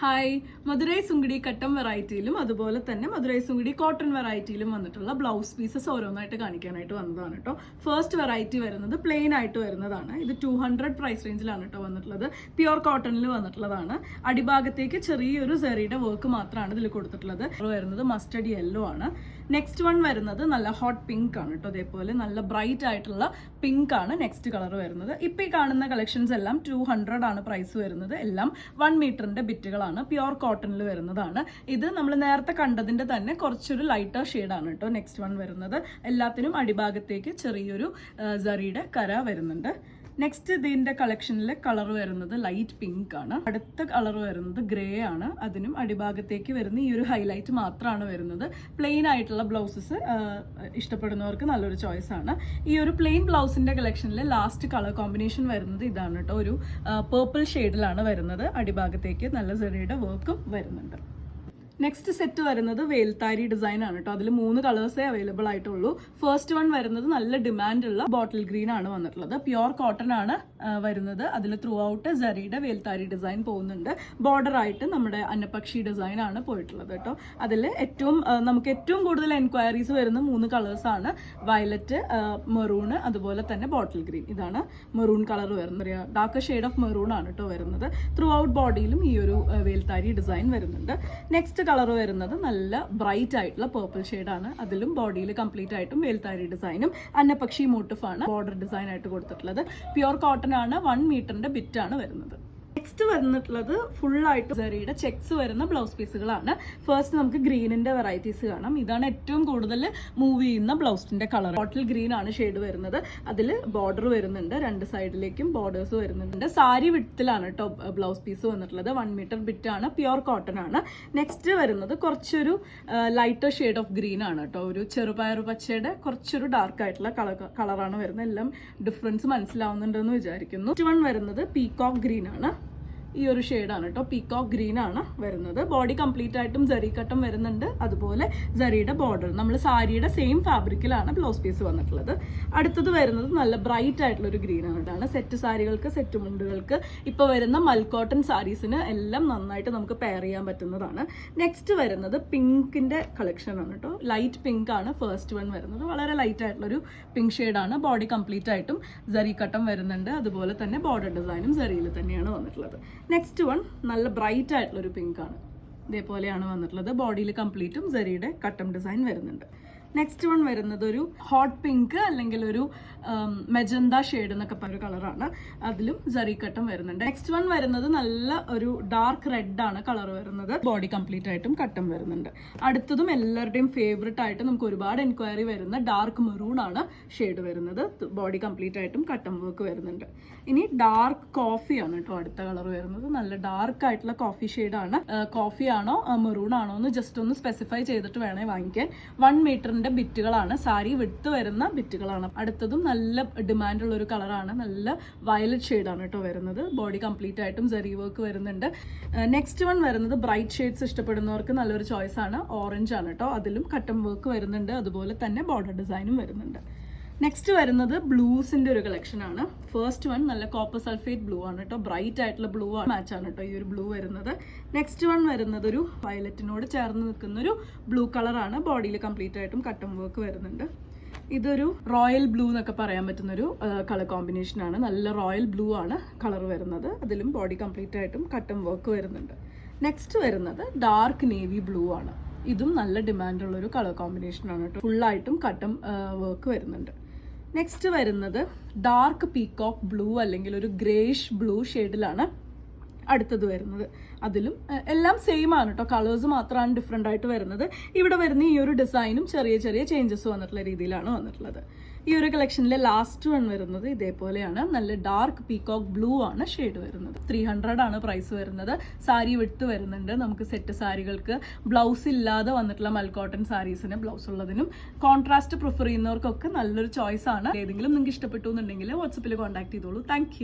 Hi, Madurai സുങ്കിടി കട്ടം വെറൈറ്റിയിലും അതുപോലെ തന്നെ Madurai സുങ്കിടി cotton വെറൈറ്റിയിലും വന്നിട്ടുള്ള ബ്ലൗസ് പീസസ് ഓരോന്നായിട്ട് കാണിക്കാനായിട്ട് വന്നതാണ് കേട്ടോ. ഫസ്റ്റ് വെറൈറ്റി വരുന്നത് പ്ലെയിൻ ആയിട്ട് വരുന്നതാണ്. ഇത് 200 പ്രൈസ് റേഞ്ചിലാണ് കേട്ടോ വന്നിട്ടുള്ളത്. പ്യുവർ കോട്ടണിൽ വന്നിട്ടുള്ളതാണ്. അടിഭാഗത്തേക്ക് ചെറിയൊരു സെറിയുടെ വർക്ക് മാത്രമാണ് ഇതിൽ കൊടുത്തിട്ടുള്ളത്. വരുന്നത് മസ്റ്റർഡ് യെല്ലോ ആണ്. നെക്സ്റ്റ് വൺ വരുന്നത് നല്ല ഹോട്ട് പിങ്ക് ആണ് കേട്ടോ. അതേപോലെ നല്ല ബ്രൈറ്റ് ആയിട്ടുള്ള പിങ്ക് ആണ് നെക്സ്റ്റ് കളർ വരുന്നത്. ഇപ്പൊ ഈ കാണുന്ന കളക്ഷൻസ് എല്ലാം 200 ആണ് പ്രൈസ് വരുന്നത്. എല്ലാം 1 മീറ്ററിന്റെ ബിറ്റുകളാണ്. പ്യുവർ കോട്ടണിൽ വരുന്നതാണ്. ഇത് നമ്മൾ നേരത്തെ കണ്ടതിന്റെ തന്നെ കുറച്ചൊരു ലൈറ്റർ ഷെയ്ഡാണ് കേട്ടോ. നെക്സ്റ്റ് വൺ വരുന്നത് എല്ലാത്തിനും അടിഭാഗത്തേക്ക് ചെറിയൊരു സറിയുടെ കര വരുന്നുണ്ട്. നെക്സ്റ്റ് ഇതിന്റെ കളക്ഷനിലെ കളർ വരുന്നത് ലൈറ്റ് പിങ്ക് ആണ്. അടുത്ത കളർ വരുന്നത് ഗ്രേ ആണ്. അതിനും അടിഭാഗത്തേക്ക് വരുന്ന ഈ ഒരു ഹൈലൈറ്റ് മാത്രമാണ് വരുന്നത്. പ്ലെയിൻ ആയിട്ടുള്ള ബ്ലൗസസ് ഇഷ്ടപ്പെടുന്നവർക്ക് നല്ലൊരു ചോയ്സ് ആണ്. ഈ ഒരു പ്ലെയിൻ ബ്ലൗസിന്റെ കളക്ഷനിലെ ലാസ്റ്റ് കളർ കോമ്പിനേഷൻ വരുന്നത് ഇതാണ് കേട്ടോ. ഒരു പേർപ്പിൾ ഷെയ്ഡിലാണ് വരുന്നത്. അടിഭാഗത്തേക്ക് നല്ല സെറിയുടെ വർക്കും വരുന്നുണ്ട്. നെക്സ്റ്റ് സെറ്റ് വരുന്നത് വേൽത്താരി ഡിസൈൻ ആണ് കേട്ടോ. അതിൽ 3 കളേഴ്സേ അവൈലബിൾ ആയിട്ടുള്ളൂ. ഫസ്റ്റ് വൺ വരുന്നത് നല്ല ഡിമാൻഡ് ഉള്ള ബോട്ടിൽ ഗ്രീൻ ആണ് വന്നിട്ടുള്ളത്. പ്യുവർ കോട്ടൺ ആണ് വരുന്നത്. അതിൽ ത്രൂ ഔട്ട് സറിയുടെ വേൽത്താരി ഡിസൈൻ പോകുന്നുണ്ട്. ബോർഡർ ആയിട്ട് നമ്മുടെ അന്നപക്ഷി ഡിസൈൻ ആണ് പോയിട്ടുള്ളത് കേട്ടോ. അതിൽ നമുക്ക് ഏറ്റവും കൂടുതൽ എൻക്വയറീസ് വരുന്ന 3 കളേഴ്സ് ആണ്. വയലറ്റ്, മെറൂൺ, അതുപോലെ തന്നെ ബോട്ടിൽ ഗ്രീൻ. ഇതാണ് മെറൂൺ കളർ വരുന്നത്. ഡാർക്ക് ഷെയ്ഡ് ഓഫ് മെറൂൺ ആണ് കേട്ടോ വരുന്നത്. ത്രൂ ഔട്ട് ബോഡിയിലും ഈ ഒരു വേൽത്താരി ഡിസൈൻ വരുന്നുണ്ട്. നെക്സ്റ്റ് കളർ വരുന്നത് നല്ല ബ്രൈറ്റ് ആയിട്ടുള്ള പേർപ്പിൾ ഷെയ്ഡാണ്. അതിലും ബോഡിയിൽ കംപ്ലീറ്റ് ആയിട്ടും വേൽത്താരി ഡിസൈനും അന്നപക്ഷി മോട്ടീഫ് ആണ് ബോർഡർ ഡിസൈൻ ആയിട്ട് കൊടുത്തിട്ടുള്ളത്. പ്യുവർ കോട്ടൺ ആണ്. 1 മീറ്ററിന്റെ ബിറ്റ് ആണ് വരുന്നത്. നെക്സ്റ്റ് വന്നിട്ടുള്ളത് ഫുൾ ആയിട്ട് സറിയുടെ ചെക്സ് വരുന്ന ബ്ലൗസ് പീസുകളാണ്. ഫസ്റ്റ് നമുക്ക് ഗ്രീനിന്റെ വെറൈറ്റീസ് കാണാം. ഇതാണ് ഏറ്റവും കൂടുതൽ മൂവ് ചെയ്യുന്ന ബ്ലൗസിന്റെ കളർ. ബോട്ടിൽ ഗ്രീൻ ആണ് ഷെയ്ഡ് വരുന്നത്. അതിൽ ബോർഡർ വരുന്നുണ്ട്. 2 സൈഡിലേക്കും ബോർഡേഴ്സ് വരുന്നുണ്ട്. സാരി വിട്ടിലാണ് കേട്ടോ ബ്ലൗസ് പീസ് വന്നിട്ടുള്ളത്. 1 മീറ്റർ ബിറ്റ് ആണ്. പ്യുവർ കോട്ടൺ ആണ്. നെക്സ്റ്റ് വരുന്നത് കുറച്ചൊരു ലൈറ്റർ ഷെയ്ഡ് ഓഫ് ഗ്രീൻ ആണ് കേട്ടോ. ഒരു ചെറുപയർ പച്ചയുടെ കുറച്ചൊരു ഡാർക്ക് ആയിട്ടുള്ള കളറാണ് വരുന്നത്. എല്ലാം ഡിഫറൻസ് മനസ്സിലാവുന്നുണ്ടെന്ന് വിചാരിക്കുന്നു. നെക്സ്റ്റ് വൺ വരുന്നത് പീകോക്ക് ഗ്രീൻ ആണ്. ഈ ഒരു ഷെയ്ഡാണ് കേട്ടോ. പീകോക്ക് ഗ്രീൻ ആണ് വരുന്നത്. ബോഡി കംപ്ലീറ്റ് ആയിട്ടും സറി കട്ടം വരുന്നുണ്ട്. അതുപോലെ സറിയുടെ ബോർഡർ നമ്മൾ സാരിയുടെ സെയിം ഫാബ്രിക്കിലാണ് ബ്ലൗസ് പീസ് വന്നിട്ടുള്ളത്. അടുത്തത് വരുന്നത് നല്ല ബ്രൈറ്റ് ആയിട്ടുള്ള ഒരു ഗ്രീൻ ആണ്. സെറ്റ് സാരികൾക്ക്, സെറ്റ് മുണ്ടുകൾക്ക്, ഇപ്പോൾ വരുന്ന മൽക്കോട്ടൺ സാരീസിന് എല്ലാം നന്നായിട്ട് നമുക്ക് പെയർ ചെയ്യാൻ പറ്റുന്നതാണ്. നെക്സ്റ്റ് വരുന്നത് പിങ്കിന്റെ കളക്ഷൻ ആണ് കേട്ടോ. ലൈറ്റ് പിങ്ക് ആണ് ഫസ്റ്റ് വൺ വരുന്നത്. വളരെ ലൈറ്റ് ആയിട്ടുള്ള ഒരു പിങ്ക് ഷെയ്ഡാണ്. ബോഡി കംപ്ലീറ്റ് ആയിട്ടും സറി കട്ടം വരുന്നുണ്ട്. അതുപോലെ തന്നെ ബോർഡർ ഡിസൈനും സറിയിൽ തന്നെയാണ് വന്നിട്ടുള്ളത്. നെക്സ്റ്റ് വൺ നല്ല ബ്രൈറ്റ് ആയിട്ടുള്ള ഒരു പിങ്ക് ആണ്. ഇതേപോലെയാണ് വന്നിട്ടുള്ളത്. ബോഡിയിൽ കംപ്ലീറ്റും സറിയുടെ കട്ടം ഡിസൈൻ വരുന്നുണ്ട്. നെക്സ്റ്റ് വൺ വരുന്നത് ഒരു ഹോട്ട് പിങ്ക് അല്ലെങ്കിൽ ഒരു മെജന്ത ഷെയ്ഡ് എന്നൊക്കെ പറഞ്ഞ കളറാണ്. അതിലും സറി കട്ടം വരുന്നുണ്ട്. നെക്സ്റ്റ് വൺ വരുന്നത് നല്ല ഒരു ഡാർക്ക് റെഡ് ആണ് കളർ വരുന്നത്. ബോഡി കംപ്ലീറ്റ് ആയിട്ടും കട്ടം വരുന്നുണ്ട്. അടുത്തതും എല്ലാവരുടെയും ഫേവറേറ്റ് ആയിട്ട് നമുക്ക് ഒരുപാട് എൻക്വയറി വരുന്ന ഡാർക്ക് മെറൂൺ ആണ് ഷെയ്ഡ് വരുന്നത്. ബോഡി കംപ്ലീറ്റ് ആയിട്ടും കട്ടം വർക്ക് വരുന്നുണ്ട്. ഇനി ഡാർക്ക് കോഫി ആണ് കേട്ടോ അടുത്ത കളർ വരുന്നത്. നല്ല ഡാർക്ക് ആയിട്ടുള്ള കോഫി ഷെയ്ഡാണ്. കോഫി ആണോ മെറൂൺ ആണോ എന്ന് ജസ്റ്റ് ഒന്ന് സ്പെസിഫൈ ചെയ്തിട്ട് വേണേ വാങ്ങിക്കാൻ. 1 മീറ്ററിന്റെ ബിറ്റുകളാണ്. സാരി വിട്ട് വരുന്ന ബിറ്റുകളാണ്. അടുത്തതും നല്ല ഡിമാൻഡ് ഉള്ള ഒരു കളറാണ്. നല്ല വയലറ്റ് ഷെയ്ഡാണ് കേട്ടോ വരുന്നത്. ബോഡി കംപ്ലീറ്റ് ആയിട്ടും സറി വർക്ക് വരുന്നുണ്ട്. നെക്സ്റ്റ് വൺ വരുന്നത് ബ്രൈറ്റ് ഷെയ്ഡ്സ് ഇഷ്ടപ്പെടുന്നവർക്ക് നല്ലൊരു ചോയ്സ് ആണ്. ഓറഞ്ച് ആണ് കേട്ടോ. അതിലും കട്ടം വർക്ക് വരുന്നുണ്ട്. അതുപോലെ തന്നെ ബോർഡർ ഡിസൈനും വരുന്നുണ്ട്. നെക്സ്റ്റ് വരുന്നത് ബ്ലൂസിന്റെ ഒരു കളക്ഷൻ ആണ്. ഫസ്റ്റ് വൺ നല്ല കോപ്പർ സൾഫേറ്റ് ബ്ലൂ ആണ് കേട്ടോ. ബ്രൈറ്റ് ആയിട്ടുള്ള ബ്ലൂ മാച്ച് ആണ് കേട്ടോ ഈ ഒരു ബ്ലൂ വരുന്നത്. നെക്സ്റ്റ് വൺ വരുന്നത് ഒരു വയലറ്റിനോട് ചേർന്ന് നിൽക്കുന്ന ഒരു ബ്ലൂ കളറാണ്. ബോഡിയിൽ കംപ്ലീറ്റ് ആയിട്ടും കട്ടം വർക്ക് വരുന്നുണ്ട്. ഇതൊരു റോയൽ ബ്ലൂ എന്നൊക്കെ പറയാൻ പറ്റുന്നൊരു കളർ കോമ്പിനേഷൻ ആണ്. നല്ല റോയൽ ബ്ലൂ ആണ് കളർ വരുന്നത്. അതിലും ബോഡി കംപ്ലീറ്റ് ആയിട്ടും കട്ടം വർക്ക് വരുന്നുണ്ട്. നെക്സ്റ്റ് വരുന്നത് ഡാർക്ക് നേവി ബ്ലൂ ആണ്. ഇതും നല്ല ഡിമാൻഡ് ഉള്ള ഒരു കളർ കോമ്പിനേഷൻ ആണ് കേട്ടോ. ഫുള്ളായിട്ടും കട്ടം വർക്ക് വരുന്നുണ്ട്. നെക്സ്റ്റ് വരുന്നത് ഡാർക്ക് പീകോക്ക് ബ്ലൂ അല്ലെങ്കിൽ ഒരു ഗ്രേഷ് ബ്ലൂ ഷെയ്ഡിലാണ് അടുത്തത് വരുന്നത്. അതിലും എല്ലാം സെയിം ആണ് കേട്ടോ. കളേഴ്സ് മാത്രമാണ് ഡിഫറെൻ്റ് ആയിട്ട് വരുന്നത്. ഇവിടെ വരുന്ന ഈ ഒരു ഡിസൈനും ചെറിയ ചെറിയ ചേഞ്ചസ് വന്നിട്ടുള്ള രീതിയിലാണ് വന്നിട്ടുള്ളത്. ഈ ഒരു കളക്ഷനിലെ ലാസ്റ്റ് വൺ വരുന്നത് ഇതേപോലെയാണ്. നല്ല ഡാർക്ക് പീകോക്ക് ബ്ലൂ ആണ് ഷെയ്ഡ് വരുന്നത്. 300 ആണ് പ്രൈസ് വരുന്നത്. സാരി വിട്ട് വരുന്നുണ്ട്. നമുക്ക് സെറ്റ് സാരികൾക്ക് ബ്ലൗസ് ഇല്ലാതെ വന്നിട്ടുള്ള മൽക്കോട്ടൺ സാരീസിന് ബ്ലൗസ് ഉള്ളതിനും കോൺട്രാസ്റ്റ് പ്രിഫർ ചെയ്യുന്നവർക്കൊക്കെ നല്ലൊരു ചോയ്സ് ആണ്. ഏതെങ്കിലും നിങ്ങൾക്ക് ഇഷ്ടപ്പെട്ടു എന്നുണ്ടെങ്കിൽ വാട്സപ്പിൽ കോൺടാക്ട് ചെയ്തോളൂ. താങ്ക്